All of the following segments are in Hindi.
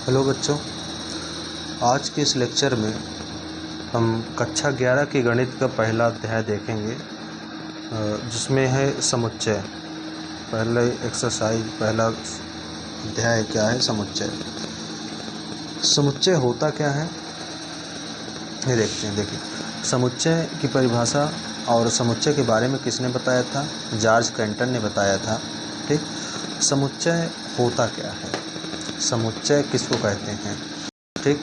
हेलो बच्चों, आज के इस लेक्चर में हम कक्षा 11 के गणित का पहला अध्याय देखेंगे, जिसमें है समुच्चय। पहले एक्सरसाइज पहला अध्याय क्या है? समुच्चय। समुच्चय होता क्या है ये देखते हैं। देखिए, समुच्चय की परिभाषा और समुच्चय के बारे में किसने बताया था? जॉर्ज कैंटन ने बताया था। ठीक, समुच्चय होता क्या है, समुच्चय किसको कहते हैं? ठीक,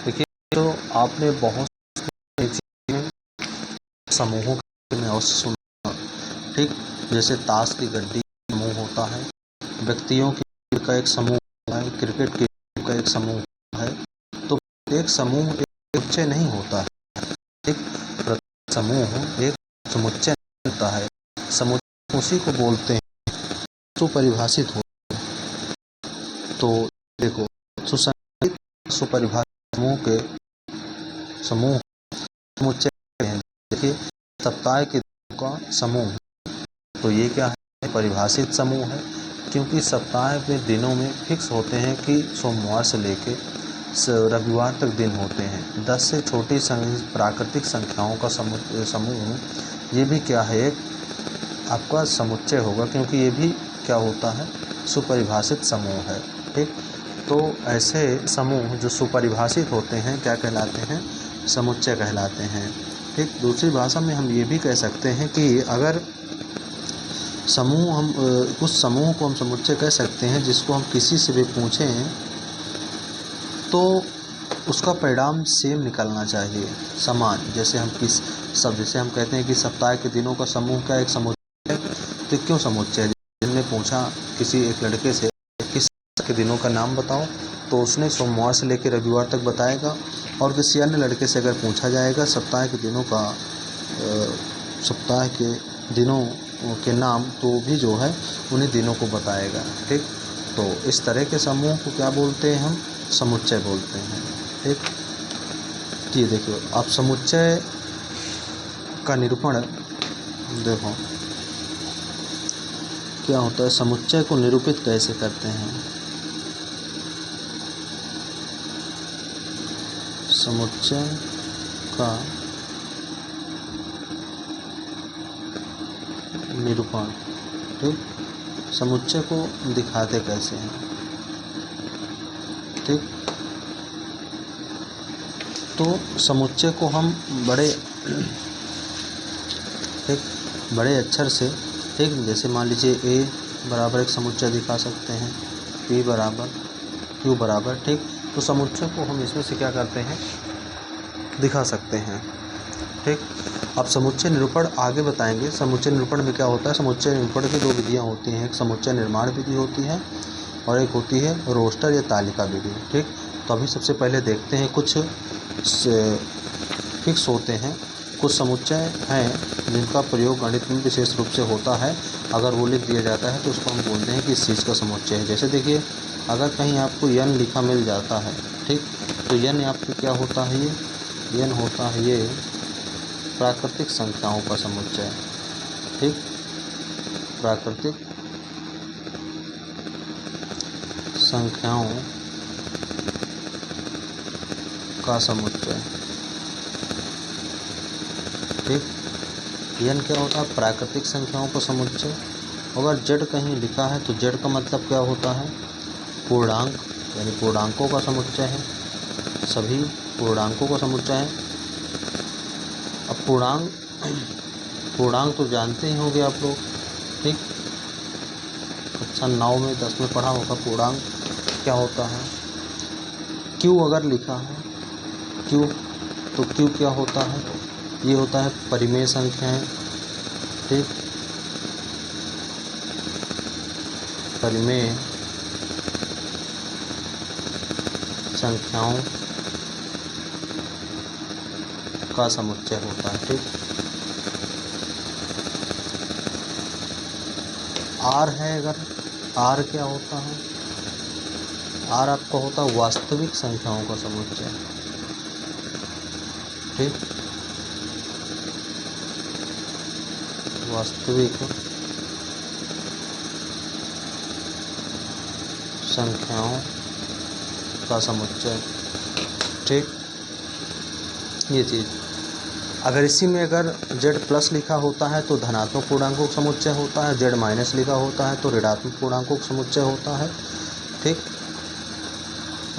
देखिए, तो आपने बहुत चीज़ें समूहों में अवश्य सुना। ठीक, जैसे ताश की गड्डी समूह होता है, व्यक्तियों की का एक समूह होता है, क्रिकेट की का एक समूह है। तो एक समूह एक समुच्चय नहीं होता है। एक समूह एक समुच्चय होता है। समुच्चय उसी को बोलते हैं जो परिभाषित हो। तो देखो, सुसंगठित सुपरिभाषित समूह के समूह समुच्चय हैं। देखिए, सप्ताह के दिनों का समूह, तो ये क्या है? परिभाषित समूह है, क्योंकि सप्ताह के दिनों में फिक्स होते हैं कि सोमवार से लेके रविवार तक दिन होते हैं। 10 से छोटी प्राकृतिक संख्याओं का समूह ये भी क्या है? एक आपका समुच्चय होगा, क्योंकि ये भी क्या होता है? सुपरिभाषित समूह है। ठीक, तो ऐसे समूह जो सुपरिभाषित होते हैं क्या कहलाते हैं? समुच्चय कहलाते हैं। ठीक, दूसरी भाषा में हम ये भी कह सकते हैं कि अगर समूह हम उस समूह को हम समुच्चय कह सकते हैं जिसको हम किसी से भी पूछें तो उसका परिणाम सेम निकलना चाहिए, समान। जैसे हम जैसे हम कहते हैं कि सप्ताह के दिनों का समूह क्या एक समुच्चय है। तो क्यों समुच्चय है? जिसने पूछा किसी एक लड़के से किस के दिनों का नाम बताओ, तो उसने सोमवार से लेकर रविवार तक बताएगा। और किसी अन्य लड़के से अगर पूछा जाएगा सप्ताह के दिनों के नाम, तो भी जो है उन्हीं दिनों को बताएगा। ठीक, तो इस तरह के समूह को क्या बोलते हैं? हम समुच्चय बोलते हैं। ठीक, ये देखिए, आप समुच्चय का निरूपण देखो क्या होता है। समुच्चय को निरूपित कैसे करते हैं? समुच्चय का निरूपण, ठीक, समुच्चय को दिखाते कैसे हैं? ठीक, तो समुच्चय को हम बड़े अक्षर से, ठीक, जैसे मान लीजिए A बराबर एक समुच्चय दिखा सकते हैं, P बराबर, Q बराबर। ठीक, तो समुच्चय को हम इसमें से क्या करते हैं? दिखा सकते हैं। ठीक, अब समुच्चय निरूपण आगे बताएंगे। समुच्चय निरूपण में क्या होता है? समुच्चय निरूपण की दो विधियाँ होती हैं, एक समुच्चय निर्माण विधि होती है और एक होती है रोस्टर या तालिका विधि। ठीक, तो अभी सबसे पहले देखते हैं, कुछ फिक्स होते हैं, कुछ समुच्चय हैं जिनका प्रयोग गणित में विशेष रूप से होता है। अगर वो लिख दिया जाता है तो उसको हम बोलते हैं कि इस चीज़ का समुच्चय है। जैसे देखिए, अगर कहीं आपको n लिखा मिल जाता है, ठीक, तो n आपको क्या होता है? ये n होता है ये प्राकृतिक संख्याओं का समुच्चय। ठीक, प्राकृतिक संख्याओं का समुच्चय। ठीक, n क्या होता है? प्राकृतिक संख्याओं का समुच्चय। अगर z कहीं लिखा है तो z का मतलब क्या होता है? पूर्णांक, यानी पूर्णांकों का समुच्चय है, सभी पूर्णांकों का समुच्चय है। अब पूर्णांक तो जानते ही होंगे आप लोग। ठीक, कक्षा 9 में 10 में पढ़ा होगा पूर्णांक क्या होता है। q अगर लिखा है q, तो q क्या होता है? ये होता है परिमेय संख्याएं। ठीक, परिमेय संख्याओं का समुच्चय होता है। ठीक, r है, अगर r क्या होता है? r आपका होता है वास्तविक संख्याओं का समुच्चय। ठीक, वास्तविक संख्याओं का समुच्चय, ठीक। ये चीज़ अगर इसी में अगर z प्लस लिखा होता है तो धनात्मक पूर्णांकों का समुच्चय होता है, z माइनस लिखा होता है तो ऋणात्मक पूर्णांकों का समुच्चय होता है, ठीक।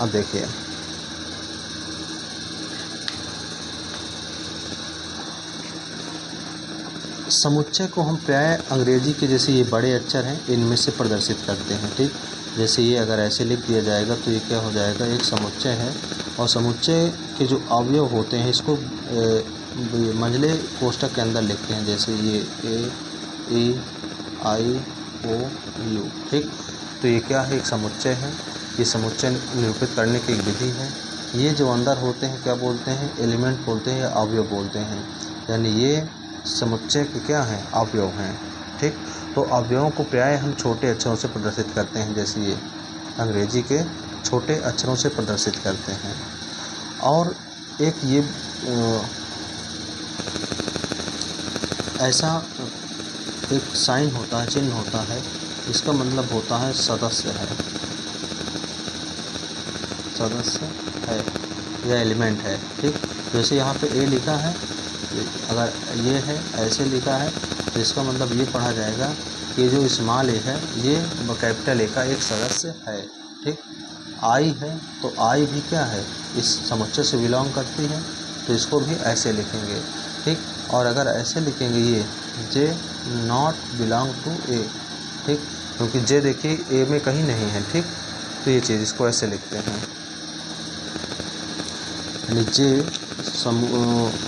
अब देखिए समुच्चय को हम प्राय अंग्रेजी के जैसे ये बड़े अक्षर हैं इनमें से प्रदर्शित करते हैं, ठीक। जैसे ये अगर ऐसे लिख दिया जाएगा तो ये क्या हो जाएगा, एक समुच्चय है। और समुच्चय के जो अवयव होते हैं इसको मंझले कोष्ठक के अंदर लिखते हैं, जैसे ये ए ई आई ओ यू, ठीक। तो ये क्या है, एक समुच्चय है। ये समुच्चय निरूपित करने की एक विधि है। ये जो अंदर होते हैं क्या बोलते हैं, एलिमेंट बोलते हैं या अवयव बोलते हैं, यानी ये समुच्चय के क्या हैं, अवयव हैं, ठीक। तो अवयवों को प्राय हम छोटे अक्षरों से प्रदर्शित करते हैं, जैसे ये अंग्रेजी के छोटे अक्षरों से प्रदर्शित करते हैं। और एक ये ऐसा एक साइन होता है, चिन्ह होता है, इसका मतलब होता है सदस्य है, सदस्य है या एलिमेंट है, ठीक। जैसे यहाँ पे ए लिखा है, अगर ये है ऐसे लिखा है तो इसका मतलब ये पढ़ा जाएगा कि जो स्मॉल ए है ये कैपिटल ए का एक सदस्य है, ठीक। आई है तो आई भी क्या है, इस समुच्चय से बिलोंग करती है, तो इसको भी ऐसे लिखेंगे, ठीक। और अगर ऐसे लिखेंगे ये जे नॉट बिलोंग टू ए, ठीक, क्योंकि जे देखिए ए में कहीं नहीं है, ठीक। तो ये चीज़ इसको ऐसे लिखते हैं, यानी जे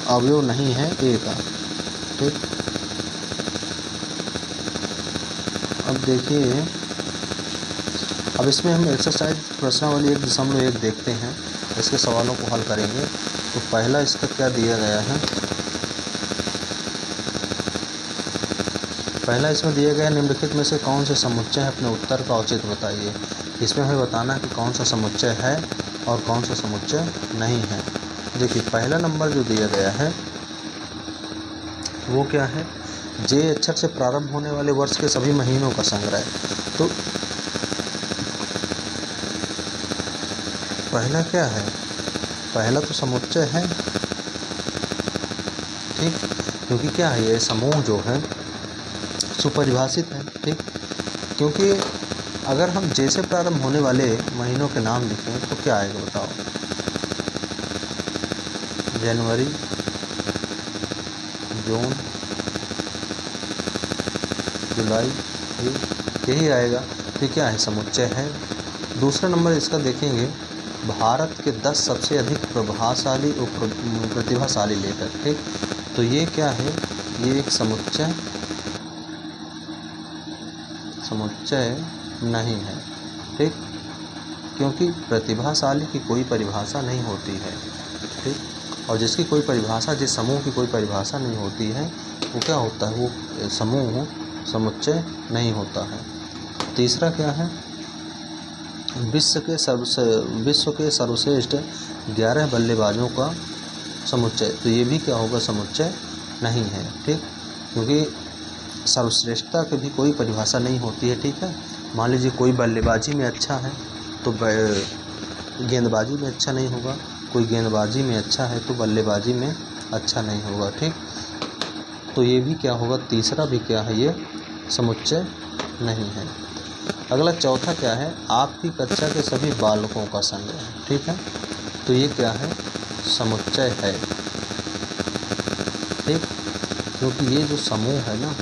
अवयव नहीं है ए का, ठीक। अब देखिए, अब इसमें हम एक्सरसाइज प्रश्नावली 1.1 देखते हैं, इसके सवालों को हल करेंगे। तो पहला इसका क्या दिया गया है, पहला इसमें दिया गया निम्नलिखित में से कौन से समुच्चय है, अपने उत्तर का औचित्य बताइए। इसमें हमें बताना है कि कौन सा समुच्चय है और कौन सा समुच्चय नहीं है। देखिए पहला नंबर जो दिया गया है वो क्या है, जे अक्षर से प्रारंभ होने वाले वर्ष के सभी महीनों का संग्रह। तो पहला क्या है, पहला तो समुच्चय है, ठीक, क्योंकि क्या है ये समूह जो है सुपरिभाषित है, ठीक। क्योंकि अगर हम जे से प्रारंभ होने वाले महीनों के नाम लिखें तो क्या आएगा बताओ, जनवरी, जून, जुलाई, यही आएगा, तो क्या है, समुच्चय है। दूसरा नंबर इसका देखेंगे, भारत के 10 सबसे अधिक प्रभावशाली और प्रतिभाशाली लेखक, ठीक। तो ये क्या है, ये एक समुच्चय नहीं है, ठीक, क्योंकि प्रतिभाशाली की कोई परिभाषा नहीं होती है, ठीक। और जिसकी कोई परिभाषा, जिस समूह की कोई परिभाषा नहीं होती है वो क्या होता है, वो समूह समुच्चय नहीं होता है। तीसरा क्या है, विश्व के सर्वश्रेष्ठ 11 बल्लेबाजों का समुच्चय। तो ये भी क्या होगा, समुच्चय नहीं है, ठीक, क्योंकि सर्वश्रेष्ठता की भी कोई परिभाषा नहीं होती है, ठीक है। मान लीजिए कोई बल्लेबाजी में अच्छा है तो गेंदबाजी में अच्छा नहीं होगा, कोई गेंदबाजी में अच्छा है तो बल्लेबाजी में अच्छा नहीं होगा, ठीक। तो ये भी क्या होगा, तीसरा भी क्या है, ये समुच्चय नहीं है। अगला चौथा क्या है, आपकी कक्षा के सभी बालकों का संग्रह, ठीक है। तो ये क्या है, समुच्चय है, ठीक, क्योंकि ये जो समूह है ना,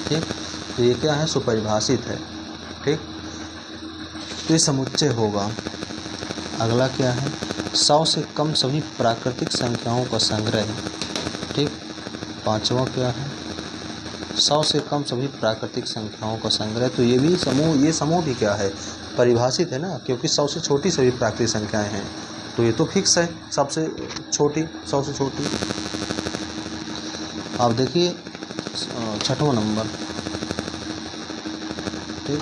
ठीक, तो ये क्या है, सुपरिभाषित है, ठीक, तो ये समुच्चय होगा। अगला क्या है, 100 से कम सभी प्राकृतिक संख्याओं का संग्रह, ठीक। पांचवा क्या है, 100 से कम सभी प्राकृतिक संख्याओं का संग्रह। तो ये भी समूह, ये समूह भी क्या है, परिभाषित है ना, क्योंकि 100 से छोटी सभी प्राकृतिक संख्याएं हैं, तो ये तो फिक्स है, सबसे छोटी 100 से छोटी। आप देखिए 6वां नंबर, ठीक,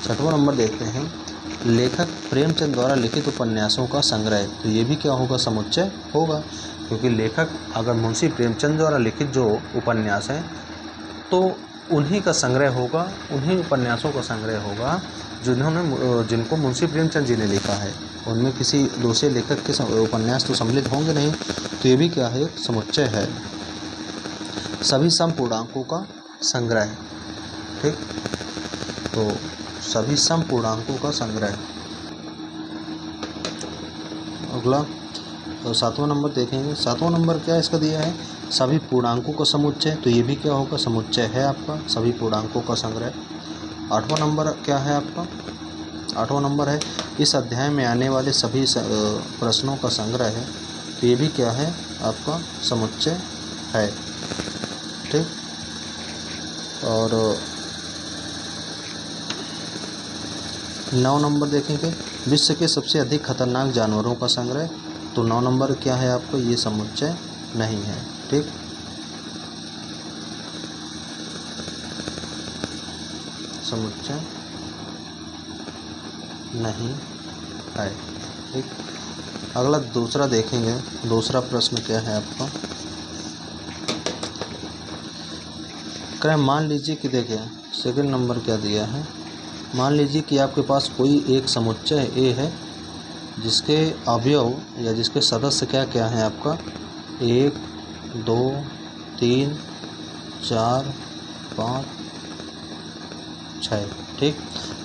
6वां नंबर देखते हैं, लेखक प्रेमचंद द्वारा लिखित उपन्यासों का संग्रह। तो ये भी क्या होगा, समुच्चय होगा, क्योंकि लेखक अगर मुंशी प्रेमचंद द्वारा लिखित जो उपन्यास हैं तो उन्हीं का संग्रह होगा, उन्हीं उपन्यासों का संग्रह होगा जिनको मुंशी प्रेमचंद जी ने लिखा है। उनमें किसी दूसरे लेखक के उपन्यास तो सम्मिलित होंगे नहीं, तो ये भी क्या है, एक समुच्चय है। सभी समपूर्णांकों का संग्रह, ठीक, तो सभी समपूर्णांकों का संग्रह। अगला 7वां नंबर देखेंगे। 7वां नंबर क्या इसका दिया है, सभी पूर्णांकों का समुच्चय, तो ये भी क्या होगा, समुच्चय है आपका, सभी पूर्णांकों का संग्रह। 8वां नंबर क्या है आपका, 8वां नंबर है इस अध्याय में आने वाले सभी प्रश्नों का संग्रह है, तो ये भी क्या है आपका, समुच्चय है, ठीक। और 9 नंबर देखेंगे, विश्व के सबसे अधिक खतरनाक जानवरों का संग्रह, तो 9 नंबर क्या है आपको, ये समुच्चय नहीं है, ठीक। समुच्चय नहीं है, ठीक। अगला दूसरा देखेंगे, दूसरा प्रश्न क्या है आपका, करें मान लीजिए कि देखिए सेकंड नंबर क्या दिया है, मान लीजिए कि आपके पास कोई एक समुच्चय ए है जिसके अवयव या जिसके सदस्य क्या क्या हैं आपका, 1 2 3 4 5 6, ठीक।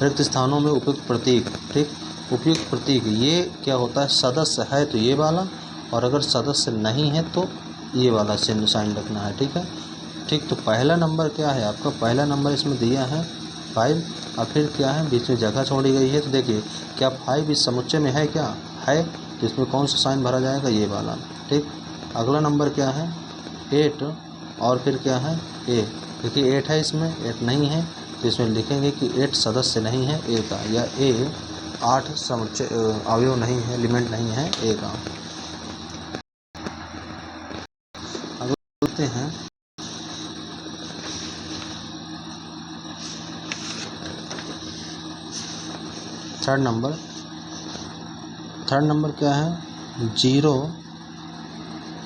रिक्त स्थानों में उपयुक्त प्रतीक, ठीक, उपयुक्त प्रतीक ये क्या होता है, सदस्य है तो ये वाला, और अगर सदस्य नहीं है तो ये वाला साइन रखना है, ठीक है, ठीक। तो पहला नंबर क्या है आपका, पहला नंबर इसमें दिया है 5, और फिर क्या है बीच में जगह छोड़ी गई है, तो देखिए क्या 5 इस समुच्चय में है, क्या है, तो इसमें कौन सा साइन भरा जाएगा, ये वाला, ठीक। अगला नंबर क्या है 8, और फिर क्या है ए, देखिए 8 है, इसमें 8 नहीं है, तो इसमें लिखेंगे कि 8 सदस्य नहीं है ए का, या ए 8 समुच्चय अवयव नहीं है, एलिमेंट नहीं है ए का। अगला बोलते हैं थर्ड नंबर क्या है, 0,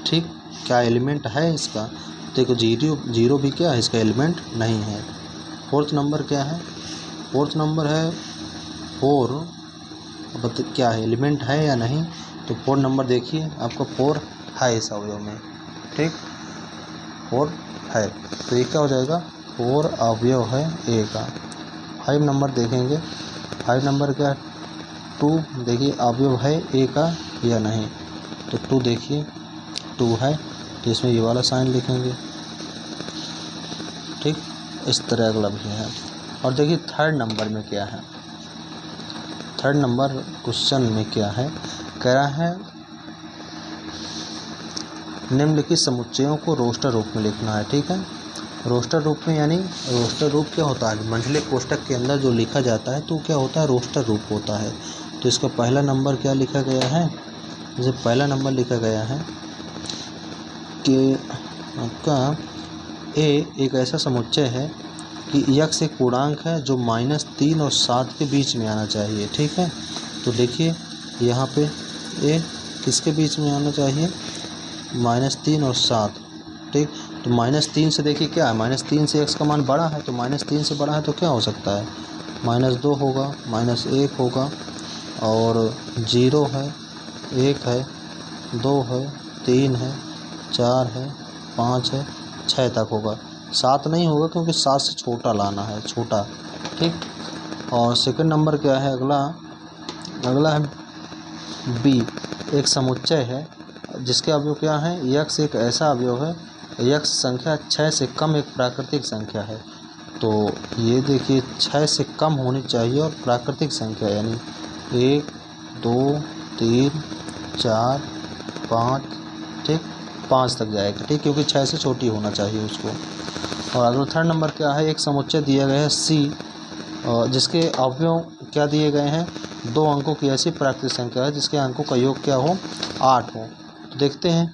ठीक, क्या एलिमेंट है इसका, देखो जीरो भी क्या है इसका एलिमेंट नहीं है। फोर्थ नंबर क्या है, फोर्थ नंबर है 4, अब क्या है एलिमेंट है या नहीं, तो 4 नंबर देखिए आपका 4 है इस अवयव में, ठीक, 4 है, तो ये क्या हो जाएगा, 4 अवयव है ए का। 5 नंबर देखेंगे, 5 नंबर क्या है 2, देखिए अवयव है ए का या नहीं, तो 2 देखिए 2 है, तो इसमें ये वाला साइन लिखेंगे, ठीक, इस तरह अगला भी है। और देखिए थर्ड नंबर में क्या है, थर्ड नंबर क्वेश्चन में क्या है, कह रहा है निम्नलिखित समुच्चयों को रोस्टर रूप में लिखना है, ठीक है। रोस्टर रूप में यानी रोस्टर रूप क्या होता है, मंझले कोष्ठक के अंदर जो लिखा जाता है तो क्या होता है, रोस्टर रूप होता है। तो इसका पहला नंबर क्या लिखा गया है, जैसे पहला नंबर लिखा गया है कि आपका ए एक ऐसा समुच्चय है कि यक्स एक पूर्णांक है जो -3 और 7 के बीच में आना चाहिए, ठीक है। तो देखिए यहाँ पे ए किसके बीच में आना चाहिए, -3 और 7, ठीक। तो -3 से देखिए क्या है, -3 से x का मान बड़ा है, तो -3 से बड़ा है तो क्या हो सकता है, -2 होगा, -1 होगा, और 0 है, 1 है, 2 है, 3 है, 4 है, 5 है, 6 तक होगा। 7 नहीं होगा क्योंकि 7 से छोटा लाना है, छोटा, ठीक। और सेकंड नंबर क्या है, अगला है बी, एक समुच्चय है जिसके अवयव क्या है, यक्स एक ऐसा अवयव है, यक्स संख्या 6 से कम एक प्राकृतिक संख्या है। तो ये देखिए 6 से कम होनी चाहिए और प्राकृतिक संख्या यानी 1 2 3 4 5, ठीक, 5 तक जाएगा, ठीक, क्योंकि 6 से छोटी होना चाहिए उसको। और अगला थर्ड नंबर क्या है, एक समुच्चय दिया गया है सी, जिसके अवयव क्या दिए गए हैं, 2 अंकों की ऐसी प्राकृतिक संख्या है जिसके अंकों का योग क्या हो, 8 हो। तो देखते हैं,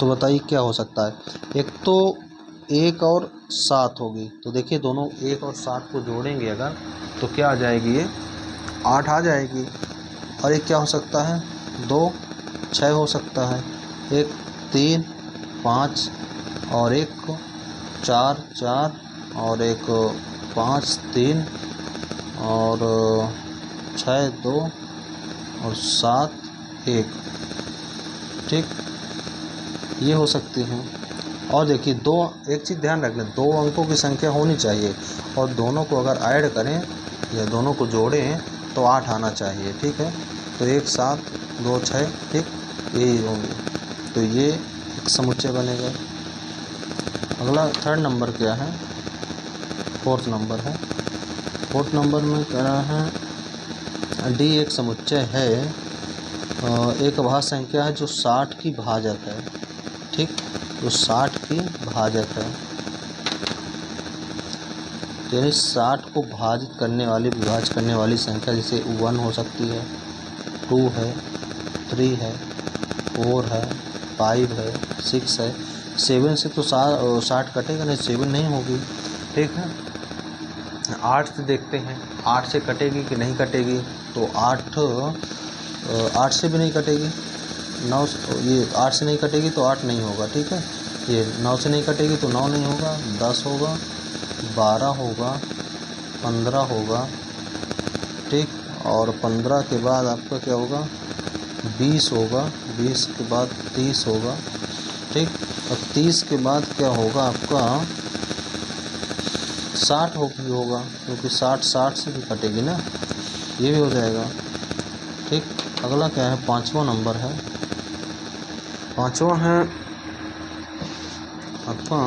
तो बताइए क्या हो सकता है, एक तो 1 और 7 होगी, तो देखिए दोनों 1 और 7 को जोड़ेंगे अगर तो क्या आ जाएगी, ये 8 आ जाएगी। और एक क्या हो सकता है, 2 6 हो सकता है, एक 3 5 और एक 4 4 और एक 5 3 और 6 2 और 7 1, ठीक, ये हो सकती हैं। और देखिए एक चीज़ ध्यान रखना, 2 अंकों की संख्या होनी चाहिए और दोनों को अगर ऐड करें या दोनों को जोड़ें तो 8 आना चाहिए, ठीक है। तो 1 7 2 6, ठीक, यही होंगे, तो ये एक समुच्चय बनेगा। अगला थर्ड नंबर क्या है, फोर्थ नंबर है। फोर्थ नंबर में कह रहा है डी एक समुच्चय है, एक अभाज्य संख्या है जो 60 की भाजक है, ठीक, तो 60 की भाजक है, यानी 60 को विभाजित करने वाली संख्या जैसे 1 हो सकती है, 2 है, 3 है, 4 है, 5 है, 6 है। 7 से तो 60 कटेगा नहीं, 7 नहीं होगी, ठीक है। 8 से देखते हैं, 8 से कटेगी कि नहीं कटेगी, तो 8 से भी नहीं कटेगी। 9 ये 8 से नहीं कटेगी तो 8 नहीं होगा, ठीक है। ये 9 से नहीं कटेगी तो 9 नहीं होगा, 10 होगा, 12 होगा, 15 होगा, ठीक, और 15 के बाद आपका क्या होगा, 20 होगा, 20 के बाद 30 होगा, ठीक, और 30 के बाद क्या होगा आपका 60 होगा, क्योंकि 60 से भी कटेगी ना, ये भी हो जाएगा, ठीक। अगला क्या है, 5वां नंबर है। 5वां है आपका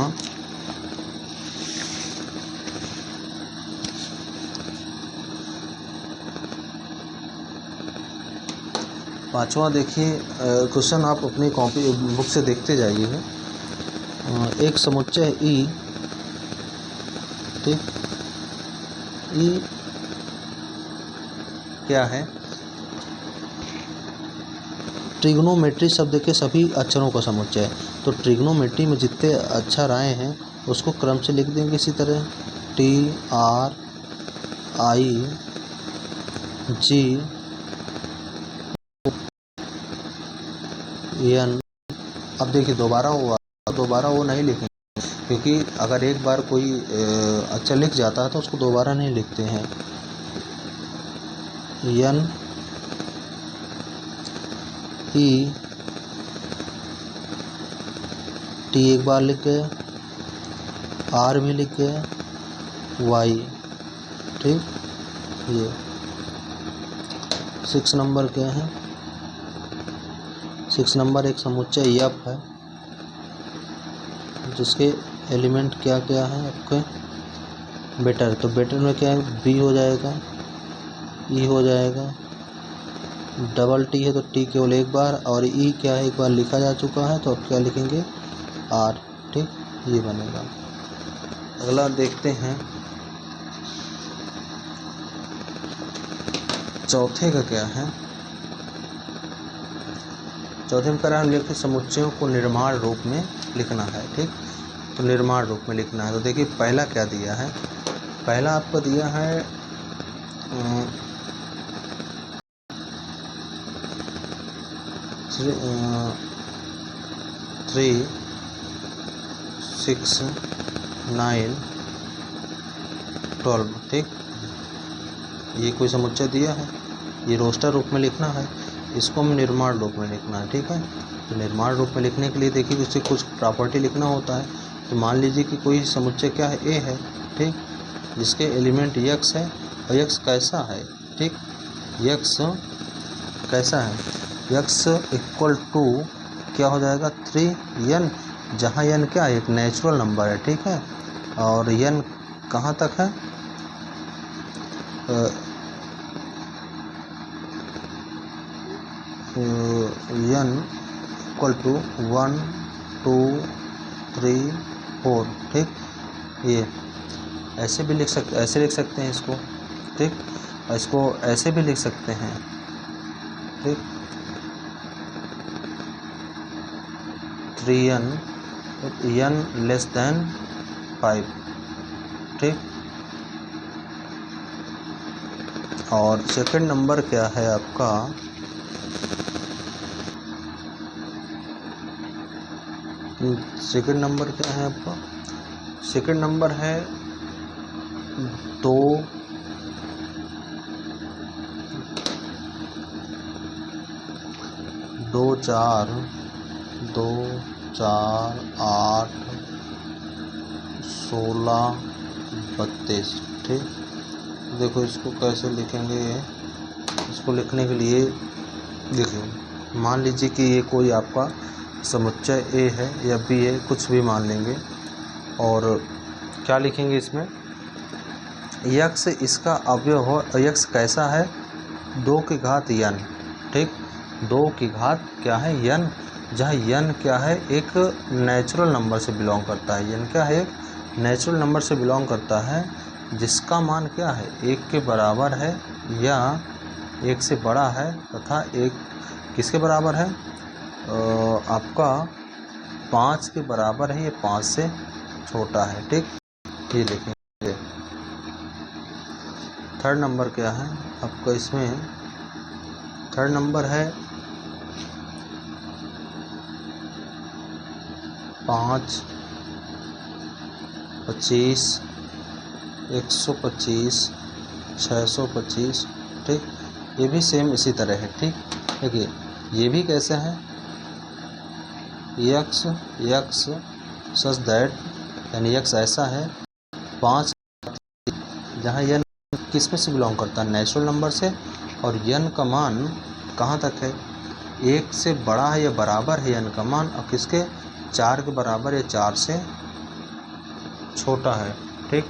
5वां, देखिए क्वेश्चन आप अपनी कॉपी बुक से देखते जाइए। एक समुच्चय ई, ठीक, ई क्या है, ट्रिग्नोमेट्री शब्द के सभी अक्षरों का समुच्चय है। तो ट्रिग्नोमेट्री में जितने अक्षर आए हैं उसको क्रम से लिख देंगे इसी तरह, TRIGN। अब देखिए दोबारा वो नहीं लिखेंगे, क्योंकि अगर एक बार कोई अक्षर लिख जाता है तो उसको दोबारा नहीं लिखते हैं। N E T एक बार लिख गए, R भी लिख गए, Y, ठीक। ये 6 नंबर क्या है, 6 नंबर एक समुच्चय F है जिसके एलिमेंट क्या क्या है आपके, बेटर, तो बेटर में क्या है, B हो जाएगा, E हो जाएगा, डबल T है तो T केवल एक बार, और E क्या है, एक बार लिखा जा चुका है, तो अब क्या लिखेंगे, R, ठीक, ये बनेगा। अगला देखते हैं, चौथे का क्या है। चौथे में कह रहा है निम्नलिखित समुच्चयों को निर्माण रूप में लिखना है, ठीक, तो निर्माण रूप में लिखना है। तो देखिए पहला क्या दिया है, पहला आपको दिया है 3 6 9 12, ठीक, ये कोई समुच्चय दिया है, ये रोस्टर रूप में लिखना है, इसको हम निर्माण रूप में लिखना है, ठीक है। तो निर्माण रूप में लिखने के लिए देखिए उससे कुछ प्रॉपर्टी लिखना होता है। तो मान लीजिए कि कोई समुच्चय क्या है, A है, ठीक, जिसके एलिमेंट x है, और x कैसा है, ठीक, x कैसा है, x इक्वल टू क्या हो जाएगा, 3n, जहाँ n क्या है, एक नेचुरल नंबर है, ठीक है, और n कहाँ तक है, n इक्वल टू 1 2 3 4, ठीक, ये ऐसे भी लिख सकते, ऐसे लिख सकते हैं इसको, ठीक, और इसको ऐसे भी लिख सकते हैं, ठीक, 3n n लेस देन 5, ठीक। और सेकंड नंबर क्या है आपका, सेकंड नंबर क्या है आपका, सेकंड नंबर है 2 2 4 2 4 8 16 32। ठीक, देखो इसको कैसे लिखेंगे। इसको लिखने के लिए देखिए, मान लीजिए कि ये कोई आपका समुच्चय ए है या बी है, कुछ भी मान लेंगे। और क्या लिखेंगे इसमें, यक्स इसका अवयव हो। यक्स कैसा है, 2 की घात n। ठीक, 2 की घात क्या है, n, जहाँ n क्या है, एक नेचुरल नंबर से बिलोंग करता है। n क्या है, एक नेचुरल नंबर से बिलोंग करता है, जिसका मान क्या है, 1 के बराबर है या 1 से बड़ा है, तथा 1 किसके बराबर है, आपका 5 के बराबर है, ये 5 से छोटा है। ठीक, ये लिखेंगे। थर्ड नंबर क्या है आपका, इसमें थर्ड नंबर है 5, 25, 125, 625। ठीक, ये भी सेम इसी तरह है। ठीक, देखिए ये भी कैसे हैं, यक्स यक्स सच दैट, यानी यक्स ऐसा है 5, जहाँ यन किस में से बिलोंग करता है, नेचुरल नंबर से, और यन का मान कहाँ तक है, 1 से बड़ा है या बराबर है यन का मान, और किसके, 4 के बराबर या 4 से छोटा है। ठीक,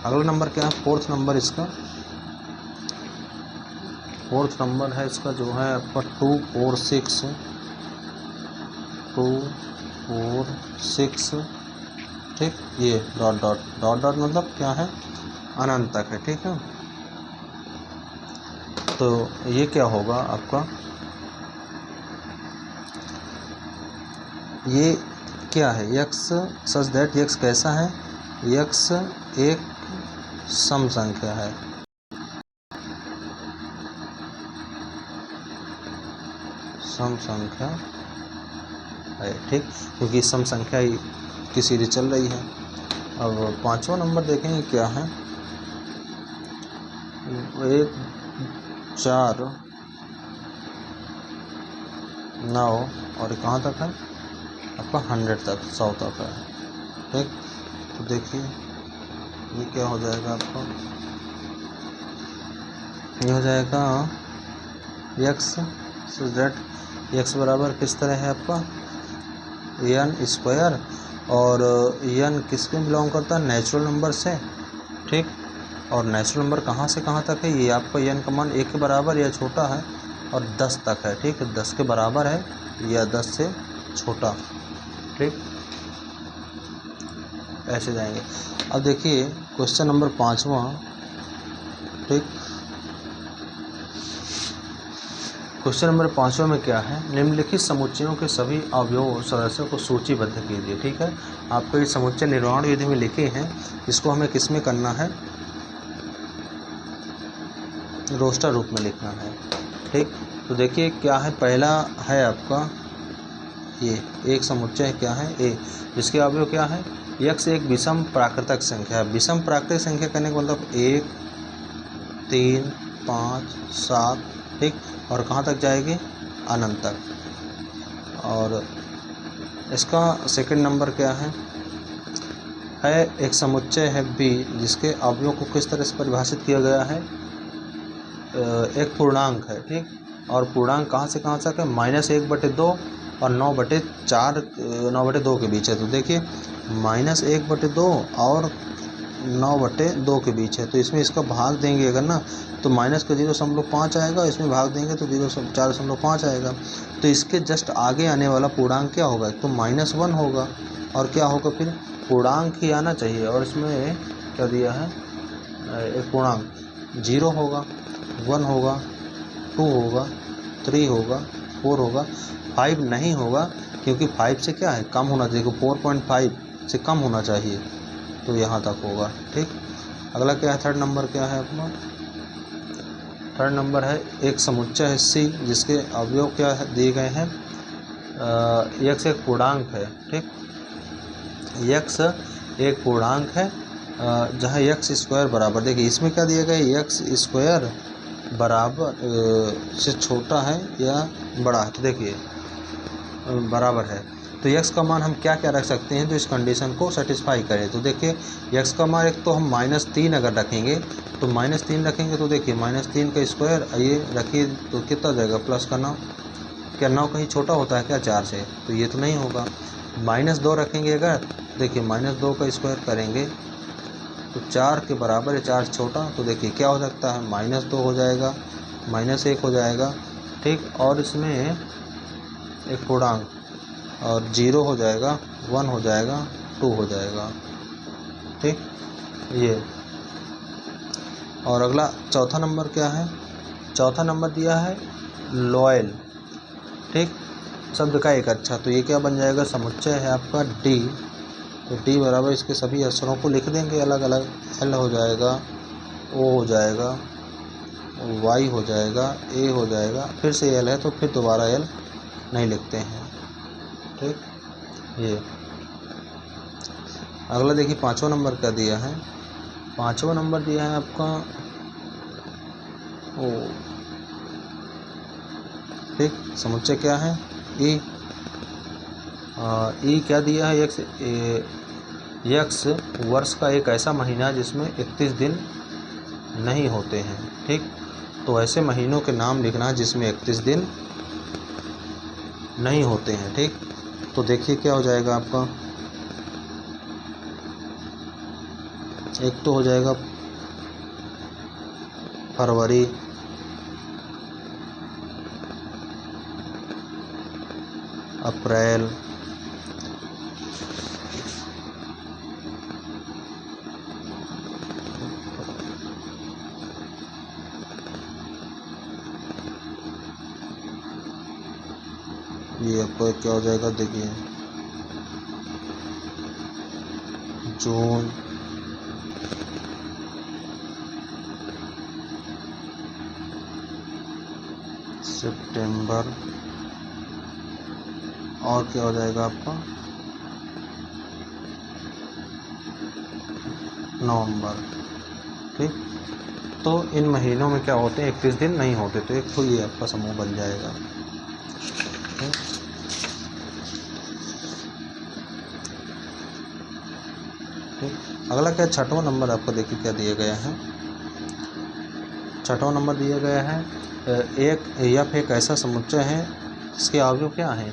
अगला नंबर क्या है, फोर्थ नंबर इसका, फोर्थ नंबर है इसका जो है आपका 2 4 6, 2 4 6। ठीक, ये डॉट डॉट डॉट डॉट मतलब क्या है, अनंत तक है। ठीक है, तो ये क्या होगा आपका, ये क्या है, यक्स सच दैट, यक्स कैसा है, यक्स एक सम संख्या है। सम संख्या है। ठीक, क्योंकि सम संख्या ही की सीरीज चल रही है। अब पांचवा नंबर देखेंगे क्या है, 1 4 9, और कहाँ तक है आपका 100 तक, 100 तक है। ठीक, तो देखिए ये क्या हो जाएगा आपका, ये हो जाएगा यक्स सो दैट यक्स बराबर किस तरह है आपका, n स्क्वायर, और n किस में बिलोंग करता है, नेचुरल नंबर से। ठीक, और नेचुरल नंबर कहाँ से कहाँ तक है, ये आपका n का मान 1 के बराबर या छोटा है, और 10 तक है। ठीक, 10 के बराबर है या 10 से छोटा। ठीक, ऐसे जाएंगे। अब देखिए क्वेश्चन नंबर 5वां। ठीक, क्वेश्चन नंबर 5वां में क्या है, निम्नलिखित समुच्चयों के सभी अवयव सदस्यों को सूचीबद्ध कीजिए। ठीक है, आपको ये समुच्चय निर्माण विधि में लिखे हैं, इसको हमें किस में करना है, रोस्टर रूप में लिखना है। ठीक, तो देखिए क्या है, पहला है आपका ये एक समुच्चय क्या है, ए, जिसके अवयव क्या है, यक्स एक विषम प्राकृतिक संख्या है। विषम प्राकृतिक संख्या करने का मतलब 1 3 5 7। ठीक, और कहाँ तक जाएगी, अनंत तक। और इसका सेकंड नंबर क्या है एक समुच्चय है बी, जिसके अवयव को किस तरह से परिभाषित किया गया है, एक पूर्णांक है। ठीक, और पूर्णांक कहाँ से कहाँ तक है, -1/2 और 9/4, 9/2 के बीच है। तो देखिए -1/2 और 9/2 के बीच है, तो इसमें इसका भाग देंगे अगर ना, तो माइनस का 0.5 आएगा, इसमें भाग देंगे तो 4.5 आएगा। तो इसके जस्ट आगे आने वाला पूर्णांक क्या होगा, तो -1 होगा, और क्या होगा फिर, पूर्णांक ही आना चाहिए। और इसमें क्या दिया है, एक पूर्णांक 0 होगा, 1 होगा, 2 होगा, 3 होगा, 4 होगा, 5 नहीं होगा, क्योंकि 5 से क्या है, कम होना चाहिए, 4.5 से कम होना चाहिए, तो यहाँ तक होगा। ठीक, अगला क्या है, थर्ड नंबर क्या है अपना, थर्ड नंबर है एक समुच्चय है सी, जिसके अवयव क्या है दिए गए हैं, यक्स एक पूर्णांक है। ठीक, यक्स एक पूर्णांक है जहाँ एक्स स्क्वायर बराबर, देखिए इसमें क्या दिया गया है, एक्स स्क्वायर बराबर से छोटा है या बड़ा है, तो देखिए बराबर है, तो x का मान हम क्या क्या रख सकते हैं तो इस कंडीशन को सेटिस्फाई करें। तो देखिए x का मान एक तो हम -3 अगर रखेंगे तो -3 रखेंगे तो देखिए -3 का स्क्वायर ये रखिए तो कितना जाएगा +9, क्या 9 कहीं छोटा होता है क्या 4 से, तो ये तो नहीं होगा। -2 रखेंगे अगर, देखिए -2 का स्क्वायर करेंगे तो 4 के बराबर है, 4 छोटा, तो देखिए क्या हो सकता है -2 हो जाएगा, -1 हो जाएगा, ठीक, और इसमें एक पूर्णांक और 0 हो जाएगा, 1 हो जाएगा, 2 हो जाएगा, ठीक ये। और अगला चौथा नंबर क्या है, चौथा नंबर दिया है लॉयल, ठीक, शब्द का एक अच्छा, तो ये क्या बन जाएगा, समुच्चय है आपका डी, तो डी बराबर इसके सभी अक्षरों को लिख देंगे अलग अलग, एल हो जाएगा, ओ हो जाएगा, वाई हो जाएगा, ए हो जाएगा, फिर से एल है तो फिर दोबारा एल नहीं लिखते हैं, ठीक ये। अगला देखिए 5वां नंबर क्या दिया है, 5वां नंबर दिया है आपका ओ, ठीक, समुच्चय क्या है ई, ई क्या दिया है, यक्स वर्ष का एक ऐसा महीना जिसमें 31 दिन नहीं होते हैं, ठीक, तो ऐसे महीनों के नाम लिखना जिसमें 31 दिन नहीं होते हैं, ठीक, तो देखिए क्या हो जाएगा आपका, एक तो हो जाएगा फरवरी, अप्रैल, ये आपको क्या हो जाएगा, देखिए जून, सितंबर, और क्या हो जाएगा आपका नवंबर, ठीक, तो इन महीनों में क्या होते हैं 31 दिन नहीं होते, तो एक तो ये आपका समूह बन जाएगा, ठीक। अगला क्या, 6वां नंबर आपको देखिए क्या दिया गया है, 6वां नंबर दिया गया है एक ऐसा समुच्चय है जिसके अवयव क्या है,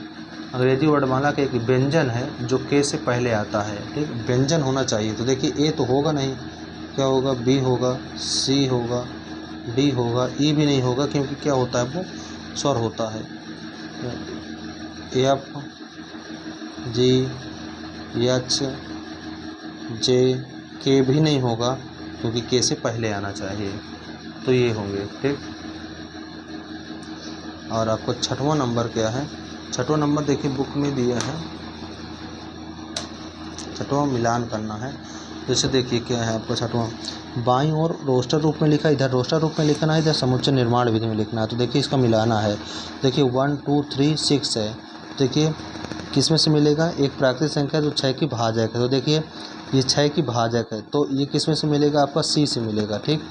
अंग्रेजी वर्णमाला का एक व्यंजन है जो के से पहले आता है, ठीक, व्यंजन होना चाहिए, तो देखिए ए तो होगा नहीं, क्या होगा, बी होगा, सी होगा, डी होगा, ई भी नहीं होगा क्योंकि क्या होता है वो स्वर होता है, एफ, जी, एच, जे, के भी नहीं होगा क्योंकि के से पहले आना चाहिए, तो ये होंगे, ठीक। और आपको 6वां नंबर क्या है, 6वां नंबर देखिए बुक में दिया है, 6वां मिलान करना है, जैसे देखिए क्या है आपको 6वां, बाईं ओर रोस्टर रूप में लिखा है, इधर रोस्टर रूप में लिखना है, इधर समुच्चय निर्माण विधि में लिखना है, तो देखिए इसका मिलाना है, देखिए 1 2 3 6 है, देखिए किस में से मिलेगा, एक प्राकृतिक संख्या जो 6 की भाजक है, तो देखिए ये 6 की भाजक है, तो ये किस में से मिलेगा, आपका सी से मिलेगा, ठीक,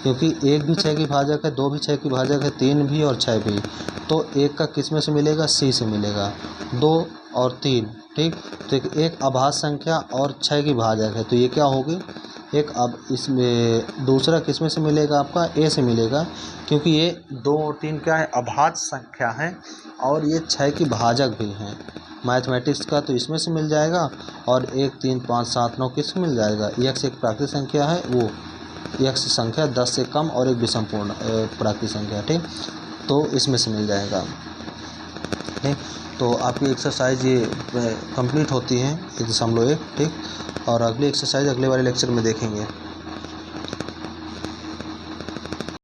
क्योंकि एक भी 6 की भाजक है, 2 भी 6 की भाजक है, 3 भी और 6 भी, तो एक का किस में से मिलेगा, सी से मिलेगा, 2 और 3, ठीक, तो एक अभाज्य संख्या और 6 की भाजक है, तो ये क्या होगी, एक, अब इसमें दूसरा किस में से मिलेगा, आपका ए से मिलेगा, क्योंकि ये 2 और 3 क्या है, अभाज्य संख्या है और ये 6 की भाजक भी हैं मैथमेटिक्स का, तो इसमें से मिल जाएगा, और 1 3 5 7 9 किस मिल जाएगा, एक्स एक प्राकृतिक संख्या है, वो एक्स संख्या 10 से कम और एक विषम पूर्ण प्राकृतिक संख्या, ठीक, तो इसमें से मिल जाएगा, ठीक। तो आपकी एक्सरसाइज ये कंप्लीट होती है 1.1, ठीक, और अगली एक्सरसाइज अगले वाले लेक्चर में देखेंगे।